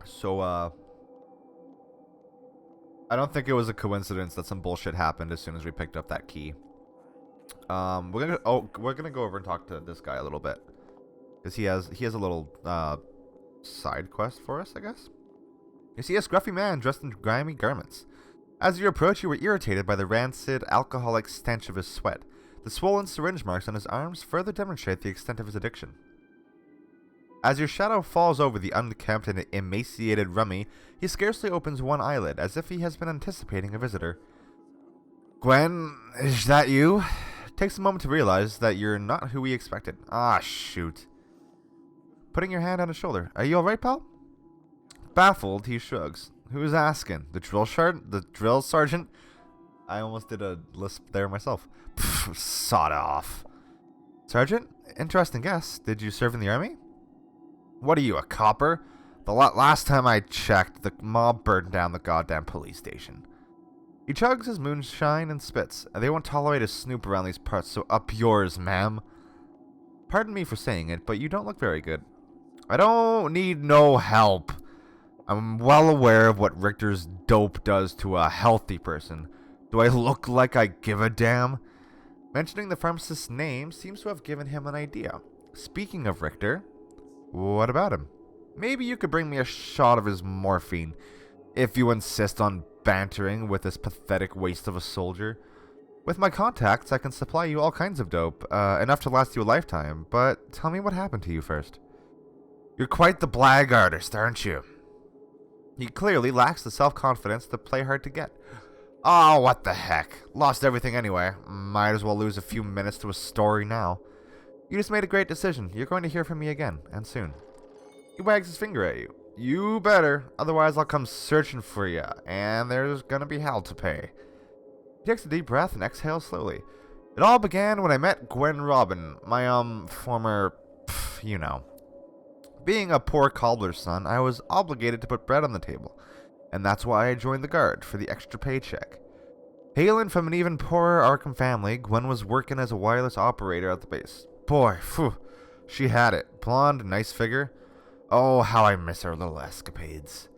So, I don't think it was a coincidence that some bullshit happened as soon as we picked up that key. We're gonna go over and talk to this guy a little bit. Because he has a little, side quest for us, I guess. You see a scruffy man dressed in grimy garments. As you approach, you were irritated by the rancid, alcoholic stench of his sweat. The swollen syringe marks on his arms further demonstrate the extent of his addiction. As your shadow falls over the unkempt and emaciated rummy, he scarcely opens one eyelid, as if he has been anticipating a visitor. Gwen, is that you? Takes a moment to realize that you're not who we expected. Ah, shoot. Putting your hand on his shoulder. Are you alright, pal? Baffled, he shrugs. Who's asking? The drill sergeant? I almost did a lisp there myself. Pfft, sod off. Sergeant? Interesting guess. Did you serve in the army? What are you, a copper? The last time I checked, the mob burned down the goddamn police station. He chugs his moonshine and spits. They won't tolerate a snoop around these parts, so up yours, ma'am. Pardon me for saying it, but you don't look very good. I don't need no help. I'm well aware of what Richter's dope does to a healthy person. Do I look like I give a damn? Mentioning the pharmacist's name seems to have given him an idea. Speaking of Richter, what about him? Maybe you could bring me a shot of his morphine, if you insist on bantering with this pathetic waste of a soldier. With my contacts, I can supply you all kinds of dope, enough to last you a lifetime, but tell me what happened to you first. You're quite the blag artist, aren't you? He clearly lacks the self-confidence to play hard to get. Oh, what the heck. Lost everything anyway. Might as well lose a few minutes to a story now. You just made a great decision. You're going to hear from me again, and soon. He wags his finger at you. You better, otherwise I'll come searching for you, and there's gonna be hell to pay. He takes a deep breath and exhales slowly. It all began when I met Gwen Robin, my, former, you know. Being a poor cobbler's son, I was obligated to put bread on the table, and that's why I joined the guard, for the extra paycheck. Hailing from an even poorer Arkham family, Gwen was working as a wireless operator at the base. Boy, phew, she had it. Blonde, nice figure. Oh, how I miss her little escapades.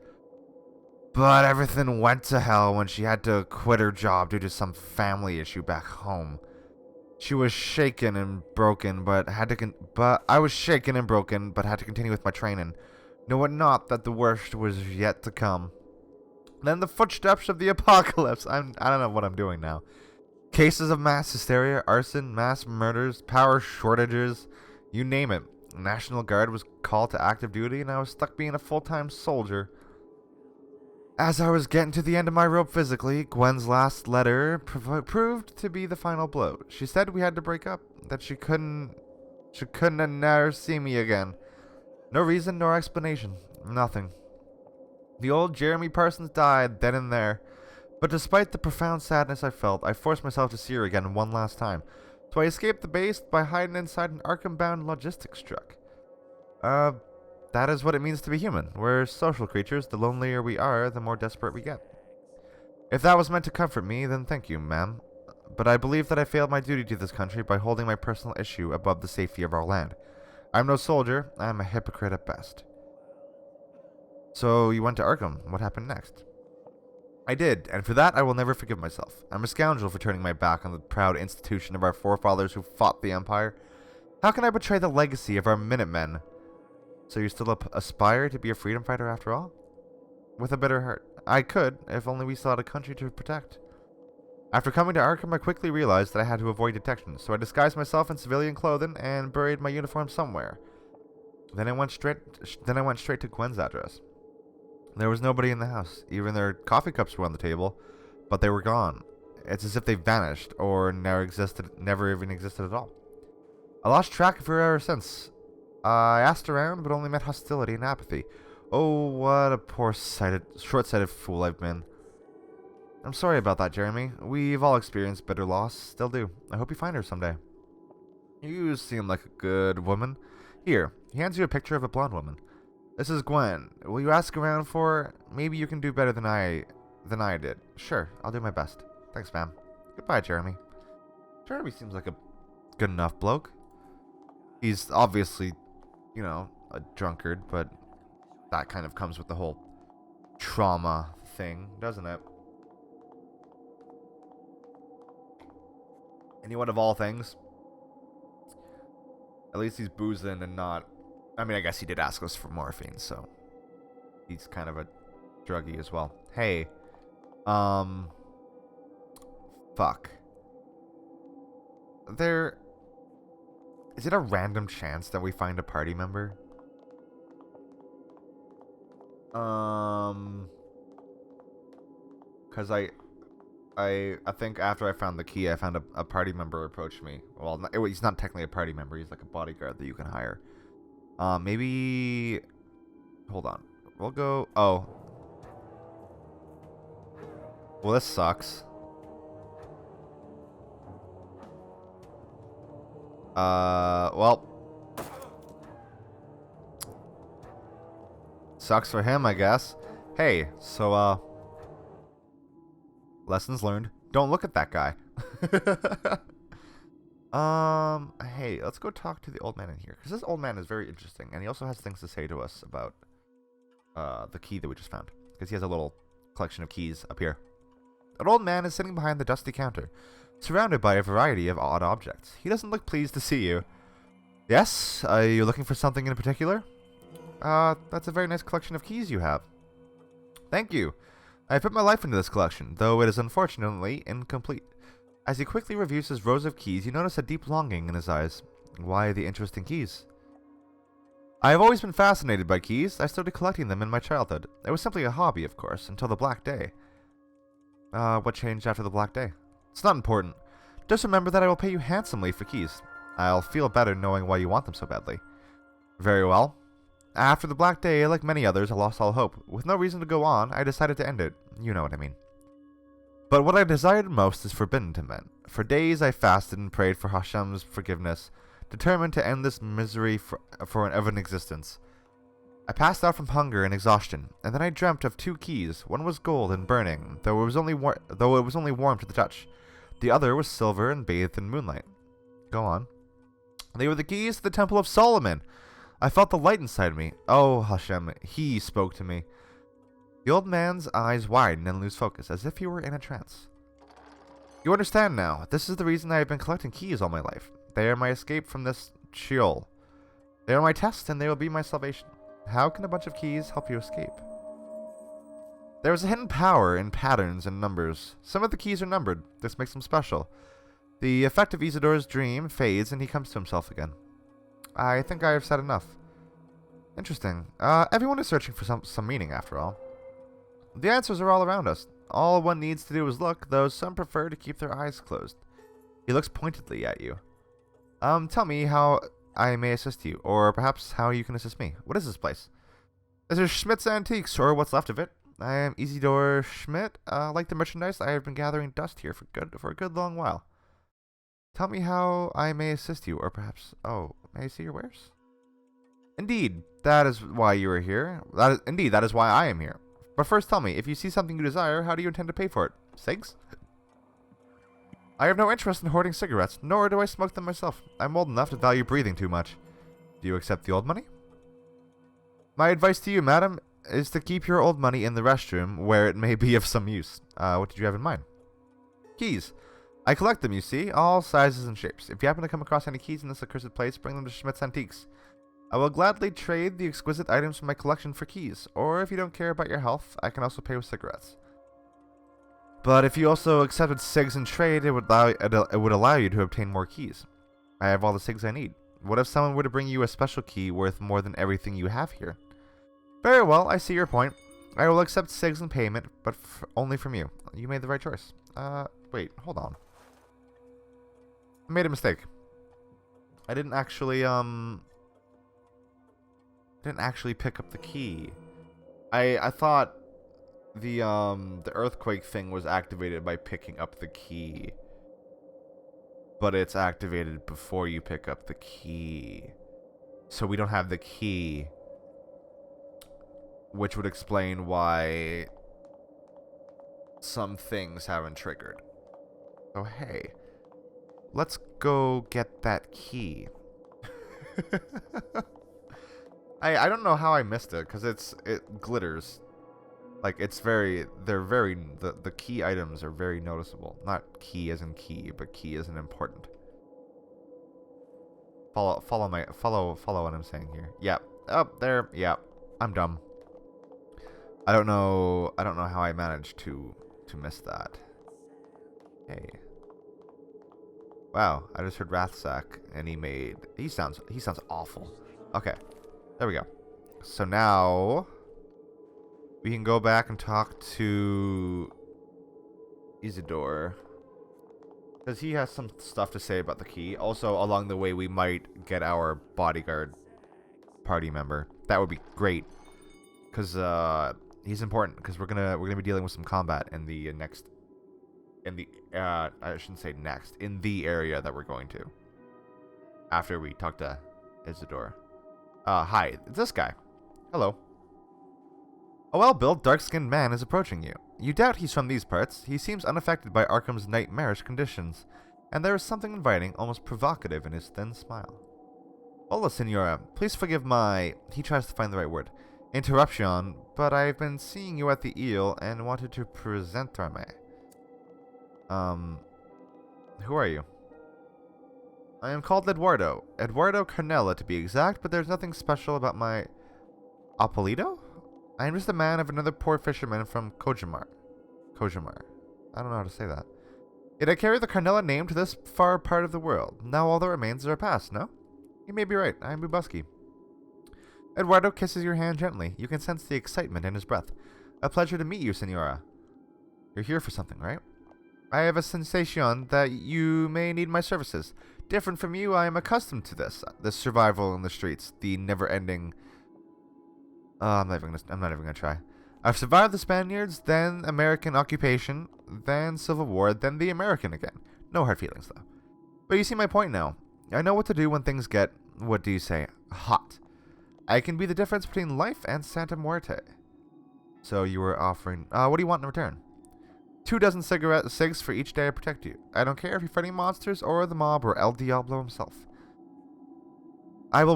But everything went to hell when she had to quit her job due to some family issue back home. She was shaken and broken, but I was shaken and broken, but had to continue with my training, knowing not that the worst was yet to come. Then the footsteps of the apocalypse. I don't know what I'm doing now. Cases of mass hysteria, arson, mass murders, power shortages, you name it. The National Guard was called to active duty, and I was stuck being a full-time soldier. As I was getting to the end of my rope physically, Gwen's last letter proved to be the final blow. She said we had to break up, that she couldn't never see me again. No reason, nor explanation. Nothing. The old Jeremy Parsons died then and there. But despite the profound sadness I felt, I forced myself to see her again one last time. So I escaped the base by hiding inside an Arkham-bound logistics truck. That is what it means to be human. We're social creatures. The lonelier we are, the more desperate we get. If that was meant to comfort me, then thank you, ma'am. But I believe that I failed my duty to this country by holding my personal issue above the safety of our land. I'm no soldier. I'm a hypocrite at best. So you went to Arkham. What happened next? I did, and for that I will never forgive myself. I'm a scoundrel for turning my back on the proud institution of our forefathers who fought the Empire. How can I betray the legacy of our Minutemen? So you still aspire to be a freedom fighter after all? With a bitter heart. I could, if only we still had a country to protect. After coming to Arkham, I quickly realized that I had to avoid detection, so I disguised myself in civilian clothing and buried my uniform somewhere. Then I went straight to Gwen's address. There was nobody in the house. Even their coffee cups were on the table, but they were gone. It's as if they vanished, or never even existed at all. I lost track of her ever since. I asked around, but only met hostility and apathy. Oh, what a short-sighted fool I've been. I'm sorry about that, Jeremy. We've all experienced bitter loss. Still do. I hope you find her someday. You seem like a good woman. Here, he hands you a picture of a blonde woman. This is Gwen. Will you ask around for her? Maybe you can do better than I did. Sure, I'll do my best. Thanks, ma'am. Goodbye, Jeremy. Jeremy seems like a good enough bloke. He's obviously, you know, a drunkard, but That kind of comes with the whole trauma thing, doesn't it? Anyone of all things? At least he's boozing and not... I mean, I guess he did ask us for morphine, so... He's kind of a druggie as well. Hey. Fuck. Is it a random chance that we find a party member? Because I think after I found the key, I found a party member approach me. Well, he's not technically a party member. He's like a bodyguard that you can hire. Maybe... Hold on. We'll go... Oh. Well, this sucks. Well. Sucks for him, I guess. Hey, so, lessons learned. Don't look at that guy. Hey, let's go talk to the old man in here. Because this old man is very interesting. And he also has things to say to us about, the key that we just found. Because he has a little collection of keys up here. An old man is sitting behind the dusty counter, surrounded by a variety of odd objects. He doesn't look pleased to see you. Yes? Are you looking for something in particular? That's a very nice collection of keys you have. Thank you. I put my life into this collection, though it is unfortunately incomplete. As he quickly reviews his rows of keys, you notice a deep longing in his eyes. Why the interest in keys? I have always been fascinated by keys. I started collecting them in my childhood. It was simply a hobby, of course, until the Black Day. What changed after the Black Day? It's not important. Just remember that I will pay you handsomely for keys. I'll feel better knowing why you want them so badly. Very well. After the Black Day, like many others, I lost all hope. With no reason to go on, I decided to end it. You know what I mean. But what I desired most is forbidden to men. For days I fasted and prayed for Hashem's forgiveness, determined to end this misery for an existence. I passed out from hunger and exhaustion, and then I dreamt of two keys. One was gold and burning, though it was only warm to the touch. The other was silver and bathed in moonlight. Go on. They were the keys to the Temple of Solomon. I felt the light inside me. Oh, Hashem, he spoke to me. The old man's eyes widen and lose focus, as if he were in a trance. You understand now. This is the reason I have been collecting keys all my life. They are my escape from this Sheol. They are my test, and they will be my salvation. How can a bunch of keys help you escape? There is a hidden power in patterns and numbers. Some of the keys are numbered. This makes them special. The effect of Isidore's dream fades, and he comes to himself again. I think I have said enough. Interesting. Everyone is searching for some meaning, after all. The answers are all around us. All one needs to do is look, though some prefer to keep their eyes closed. He looks pointedly at you. Tell me how I may assist you, or perhaps how you can assist me. What is this place? This is Schmidt's Antiques, or what's left of it. I am Isidore Schmidt. Like the merchandise, I have been gathering dust here for a good long while. Tell me how I may assist you, or perhaps... Oh, may I see your wares? Indeed, that is why you are here. That is why I am here. But first tell me, if you see something you desire, how do you intend to pay for it? Cigs? I have no interest in hoarding cigarettes, nor do I smoke them myself. I'm old enough to value breathing too much. Do you accept the old money? My advice to you, madam, is to keep your old money in the restroom, where it may be of some use. What did you have in mind? Keys. I collect them, you see, all sizes and shapes. If you happen to come across any keys in this accursed place, bring them to Schmidt's Antiques. I will gladly trade the exquisite items from my collection for keys, or if you don't care about your health, I can also pay with cigarettes. But if you also accepted cigs in trade, it would allow you to obtain more keys. I have all the cigs I need. What if someone were to bring you a special key worth more than everything you have here? Very well, I see your point. I will accept cigs in payment, but only from you. You made the right choice. Wait, hold on. I made a mistake. I didn't actually pick up the key. I thought the earthquake thing was activated by picking up the key. But it's activated before you pick up the key. So we don't have the key. Which would explain why some things haven't triggered. Oh, hey. Let's go get that key. I don't know how I missed it, because it glitters. Like, the key items are very noticeable. Not key as in key, but key as in important. Follow what I'm saying here. Yep. Up there. Yep. I'm dumb. I don't know how I managed to miss that. Hey. Wow, I just heard Rathsack, and he sounds awful. Okay. There we go. So now we can go back and talk to Isidore, because he has some stuff to say about the key. Also, along the way, we might get our bodyguard party member. That would be great, because he's important. Because we're gonna be dealing with some combat in the I shouldn't say next, in the area that we're going to after we talk to Isidore. Hi, it's this guy. Hello. A well-built, dark-skinned man is approaching you. You doubt he's from these parts. He seems unaffected by Arkham's nightmarish conditions, and there is something inviting, almost provocative in his thin smile. Hola, Senora. Please forgive my... He tries to find the right word. Interruption, but I've been seeing you at the eel and wanted to presentarme. Who are you? I am called Eduardo. Eduardo Carnella, to be exact, but there's nothing special about my... Appolido? I am just a man of another poor fisherman from Kojimar. Kojimar. I don't know how to say that. Yet I carry the Carnella name to this far part of the world. Now all that remains are past, no? You may be right. I am Bubusky. Eduardo kisses your hand gently. You can sense the excitement in his breath. A pleasure to meet you, Senora. You're here for something, right? I have a sensation that you may need my services. Different from you, I am accustomed to this survival in the streets, the never-ending... I'm not even gonna try. I've survived the Spaniards, then American occupation, then Civil War, then the American again. No hard feelings, though. But you see my point now. I know what to do when things get, what do you say, hot. I can be the difference between life and Santa Muerte. So you were offering... what do you want in return? 2 dozen cigs for each day I protect you. I don't care if you're fighting monsters or the mob or El Diablo himself. I will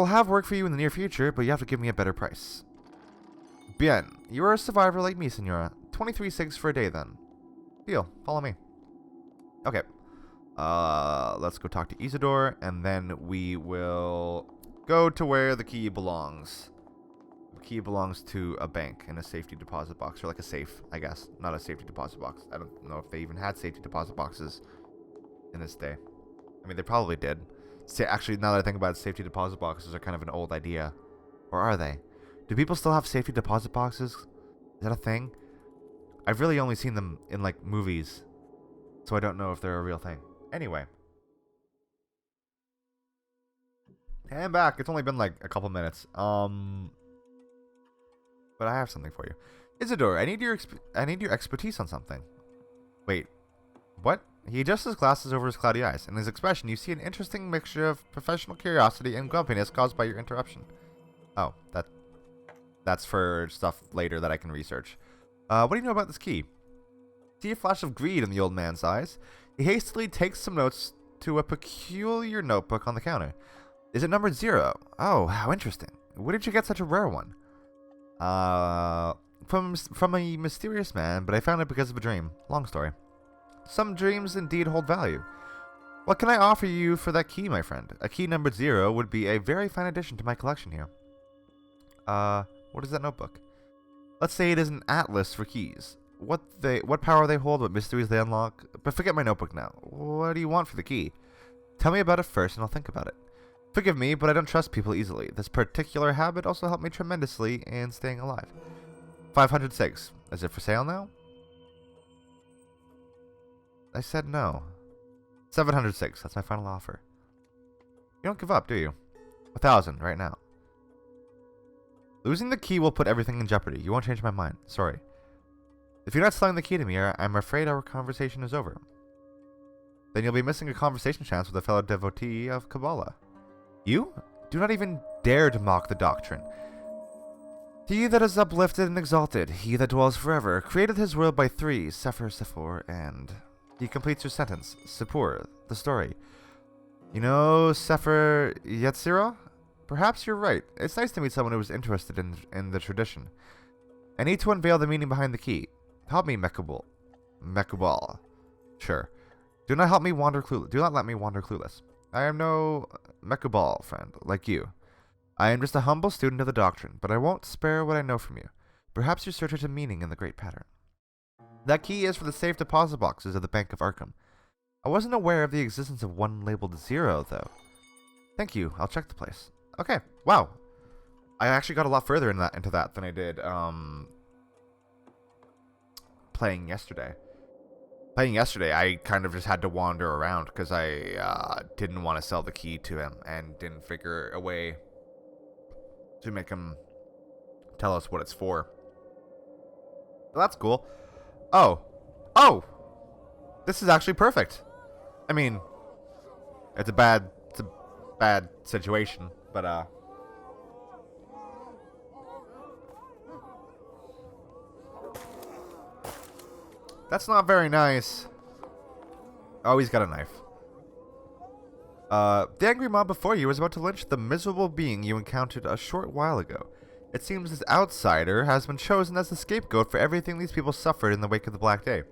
have work for you in the near future, but you have to give me a better price. Bien. You are a survivor like me, Senora. 23 cigs for a day, then. Deal. Follow me. Okay. Let's go talk to Isidore, and then we will go to where the key belongs. The key belongs to a bank in a safety deposit box, or like a safe, I guess. Not a safety deposit box. I don't know if they even had safety deposit boxes in this day. I mean, they probably did. Actually, now that I think about it, safety deposit boxes are kind of an old idea. Or are they? Do people still have safety deposit boxes? Is that a thing? I've really only seen them in, like, movies. So I don't know if they're a real thing. Anyway. And back. It's only been, like, a couple minutes. But I have something for you. Isidore, I need your expertise on something. Wait. What? He adjusts his glasses over his cloudy eyes. In his expression, you see an interesting mixture of professional curiosity and grumpiness caused by your interruption. Oh, that's for stuff later that I can research. What do you know about this key? See a flash of greed in the old man's eyes. He hastily takes some notes to a peculiar notebook on the counter. Is it numbered 0? Oh, how interesting. Where did you get such a rare one? From a mysterious man, but I found it because of a dream. Long story. Some dreams indeed hold value. What can I offer you for that key, my friend? A key numbered 0 would be a very fine addition to my collection here. What is that notebook? Let's say it is an atlas for keys. What power they hold, what mysteries they unlock. But forget my notebook now. What do you want for the key? Tell me about it first and I'll think about it. Forgive me, but I don't trust people easily. This particular habit also helped me tremendously in staying alive. 506. Is it for sale now? I said no. 706. That's my final offer. You don't give up, do you? 1,000 right now. Losing the key will put everything in jeopardy. You won't change my mind. Sorry. If you're not selling the key to me, I'm afraid our conversation is over. Then you'll be missing a conversation chance with a fellow devotee of Kabbalah. You? Do not even dare to mock the doctrine. He that is uplifted and exalted, he that dwells forever, created his world by 3, Sefer, Sephor, and... He completes your sentence. Sephor, the story. You know Sefer Yetzirah? Perhaps you're right. It's nice to meet someone who is interested in the tradition. I need to unveil the meaning behind the key. Help me, Mekubal. Mekubal. Sure. Do not let me wander clueless. I am no Mekubal friend, like you. I am just a humble student of the doctrine, but I won't spare what I know from you. Perhaps you search a meaning in the great pattern. That key is for the safe deposit boxes of the Bank of Arkham. I wasn't aware of the existence of one labeled 0, though. Thank you. I'll check the place. Okay. Wow. I actually got a lot further into that than I did playing yesterday. Playing yesterday, I kind of just had to wander around because I didn't want to sell the key to him and didn't figure a way to make him tell us what it's for. Well, that's cool. Oh. This is actually perfect. I mean, it's a bad situation, but that's not very nice. Oh, he's got a knife. The angry mob before you was about to lynch the miserable being you encountered a short while ago. It seems this outsider has been chosen as the scapegoat for everything these people suffered in the wake of the Black Day.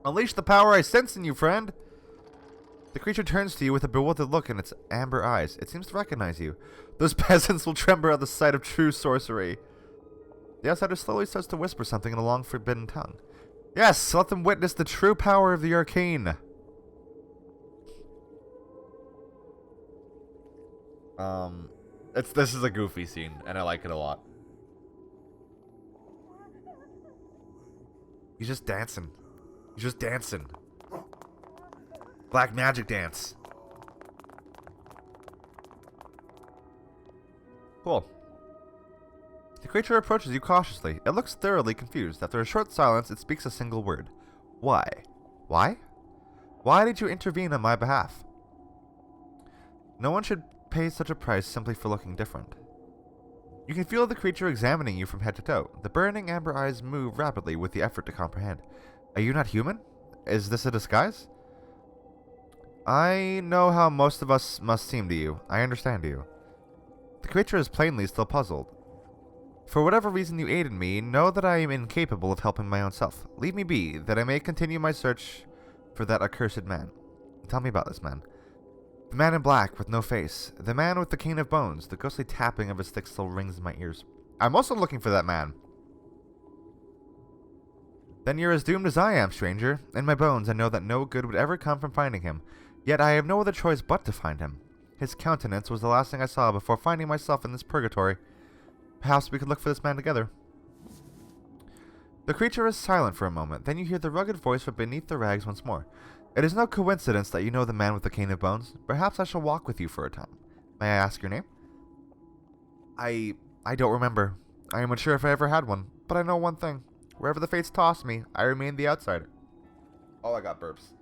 Unleash the power I sense in you, friend! The creature turns to you with a bewildered look in its amber eyes. It seems to recognize you. Those peasants will tremble at the sight of true sorcery. The outsider slowly starts to whisper something in a long forbidden tongue. Yes, let them witness the true power of the arcane. This is a goofy scene, and I like it a lot. He's just dancing. Black magic dance. Cool. The creature approaches you cautiously. It looks thoroughly confused. After a short silence, it speaks a single word. Why? Why? Why did you intervene on my behalf? No one should pay such a price simply for looking different. You can feel the creature examining you from head to toe. The burning amber eyes move rapidly with the effort to comprehend. Are you not human? Is this a disguise? I know how most of us must seem to you. I understand you. The creature is plainly still puzzled. For whatever reason you aided me, know that I am incapable of helping my own self. Leave me be, that I may continue my search for that accursed man. Tell me about this man. The man in black with no face. The man with the cane of bones. The ghostly tapping of his stick still rings in my ears. I'm also looking for that man. Then you're as doomed as I am, stranger. In my bones I know that no good would ever come from finding him. Yet I have no other choice but to find him. His countenance was the last thing I saw before finding myself in this purgatory. Perhaps we could look for this man together. The creature is silent for a moment. Then you hear the rugged voice from beneath the rags once more. It is no coincidence that you know the man with the cane of bones. Perhaps I shall walk with you for a time. May I ask your name? I don't remember. I am unsure if I ever had one. But I know one thing. Wherever the fates toss me, I remain the outsider. Oh, I got burps.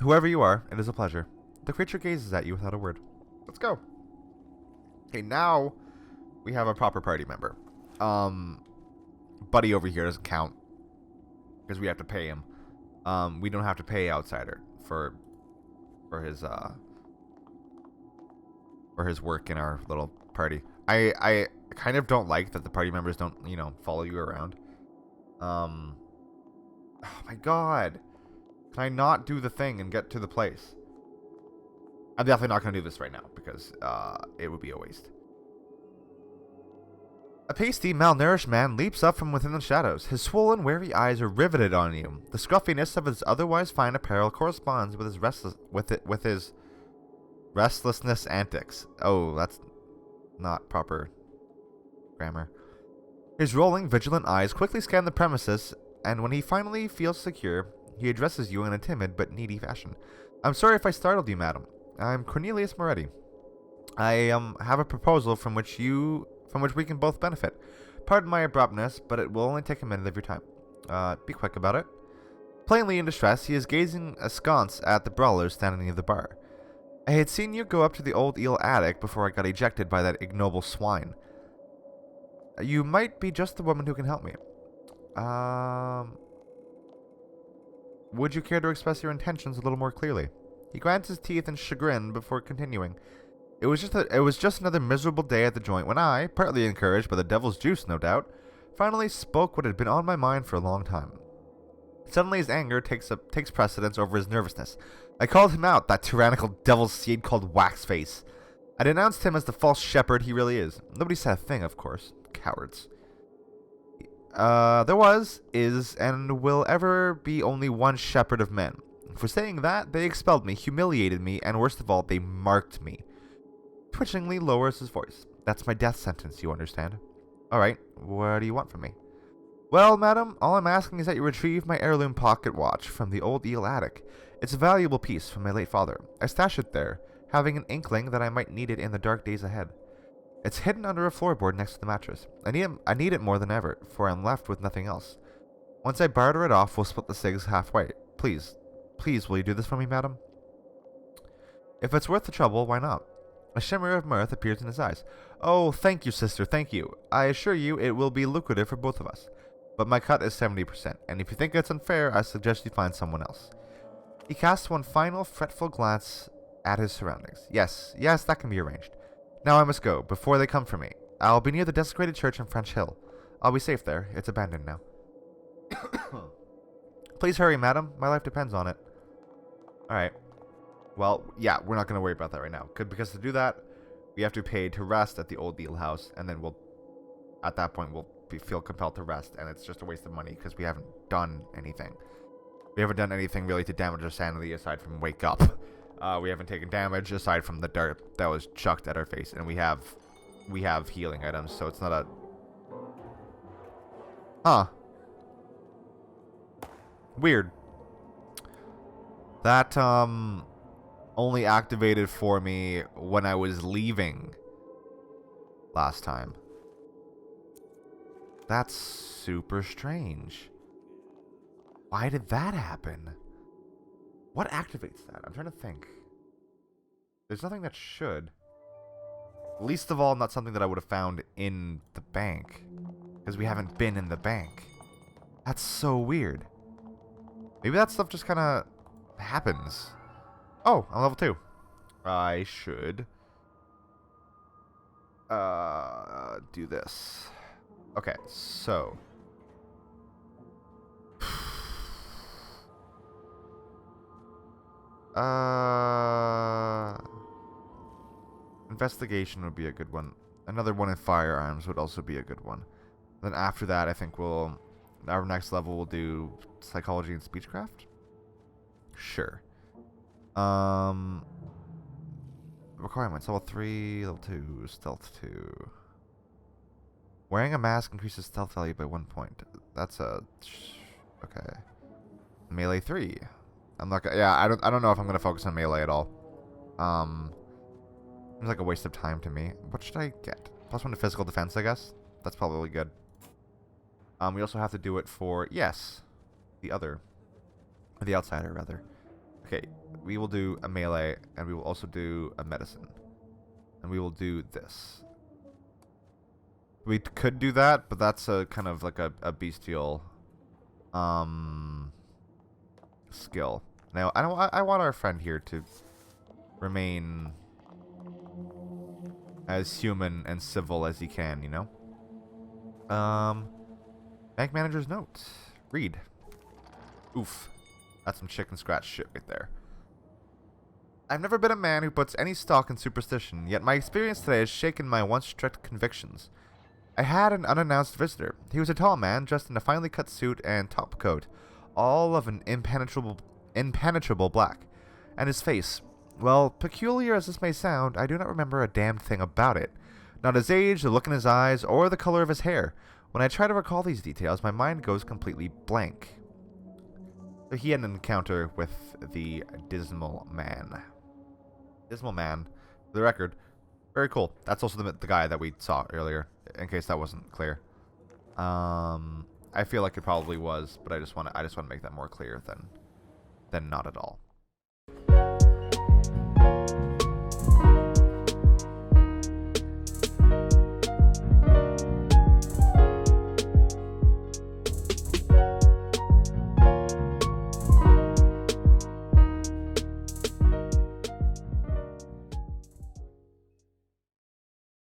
Whoever you are, it is a pleasure. The creature gazes at you without a word. Let's go. Okay, now we have a proper party member. Buddy over here doesn't count because we have to pay him. We don't have to pay outsider for his work in our little party. I kind of don't like that the party members don't, follow you around. Oh my god. Can I not do the thing and get to the place? I'm definitely not going to do this right now because it would be a waste. A pasty, malnourished man leaps up from within the shadows. His swollen, weary eyes are riveted on you. The scruffiness of his otherwise fine apparel corresponds with his restlessness antics. Oh, that's not proper grammar. His rolling, vigilant eyes quickly scan the premises, and when he finally feels secure, he addresses you in a timid but needy fashion. I'm sorry if I startled you, madam. I'm Cornelius Moretti. I have a proposal from which we can both benefit. Pardon my abruptness, but it will only take a minute of your time. Be quick about it. Plainly in distress, he is gazing askance at the brawlers standing near the bar. I had seen you go up to the old eel attic before I got ejected by that ignoble swine. You might be just the woman who can help me. Would you care to express your intentions a little more clearly? He grinds his teeth in chagrin before continuing. It was just another miserable day at the joint when I, partly encouraged by the devil's juice, no doubt, finally spoke what had been on my mind for a long time. Suddenly his anger takes precedence over his nervousness. I called him out, that tyrannical devil's seed called Waxface. I denounced him as the false shepherd he really is. Nobody said a thing, of course. Cowards. There was, is, and will ever be only one shepherd of men. For saying that, they expelled me, humiliated me, and worst of all, they marked me. Twitchingly lowers his voice. That's my death sentence, you understand. Alright, what do you want from me? Well, madam, all I'm asking is that you retrieve my heirloom pocket watch from the old eel attic. It's a valuable piece from my late father. I stashed it there, having an inkling that I might need it in the dark days ahead. It's hidden under a floorboard next to the mattress. I need it more than ever, for I'm left with nothing else. Once I barter it off, we'll split the cigs halfway. Please, will you do this for me, madam? If it's worth the trouble, why not? A shimmer of mirth appears in his eyes. Oh, thank you, sister, thank you. I assure you it will be lucrative for both of us. But my cut is 70%, and if you think it's unfair, I suggest you find someone else. He casts one final fretful glance at his surroundings. Yes, that can be arranged. Now I must go, before they come for me. I'll be near the desecrated church on French Hill. I'll be safe there. It's abandoned now. Please hurry, madam. My life depends on it. Alright. Well, yeah, we're not going to worry about that right now. Because to do that, we have to pay to rest at the old deal house, and then at that point, we'll feel compelled to rest, and it's just a waste of money because we haven't done anything. We haven't done anything really to damage our sanity aside from wake up. We haven't taken damage aside from the dirt that was chucked at our face, and we have healing items, so it's not a... Huh. Weird. That, only activated for me when I was leaving last time. That's super strange. Why did that happen? What activates that? I'm trying to think. There's nothing that should. Least of all, not something that I would have found in the bank. Because we haven't been in the bank. That's so weird. Maybe that stuff just kind of happens. Oh, I'm level 2. I should do this. Okay, so investigation would be a good one. Another one in firearms would also be a good one. Then after that, I think our next level will do psychology and speechcraft. Sure. Requirements: level 3, level 2, stealth 2. Wearing a mask increases stealth value by 1 point. That's a... Okay. Melee 3. I'm not gonna... Yeah, I don't know if I'm gonna focus on melee at all. Seems like a waste of time to me. What should I get? +1 to physical defense, I guess? That's probably good. We also have to do it for... Yes. The other. Or the outsider, rather. Okay. We will do a melee, and we will also do a medicine. And we will do this. We could do that, but that's a kind of like a bestial skill. Now, I want our friend here to remain as human and civil as he can, you know? Bank manager's note. Read. Oof. That's some chicken scratch shit right there. I've never been a man who puts any stock in superstition, yet my experience today has shaken my once strict convictions. I had an unannounced visitor. He was a tall man, dressed in a finely cut suit and top coat, all of an impenetrable black. And his face, well, peculiar as this may sound, I do not remember a damned thing about it. Not his age, the look in his eyes, or the color of his hair. When I try to recall these details, my mind goes completely blank. So he had an encounter with the Dismal Man. Dismal Man, for the record, very cool. That's also the guy that we saw earlier, in case that wasn't clear. I feel like it probably was, but I just want to make that more clear than not at all.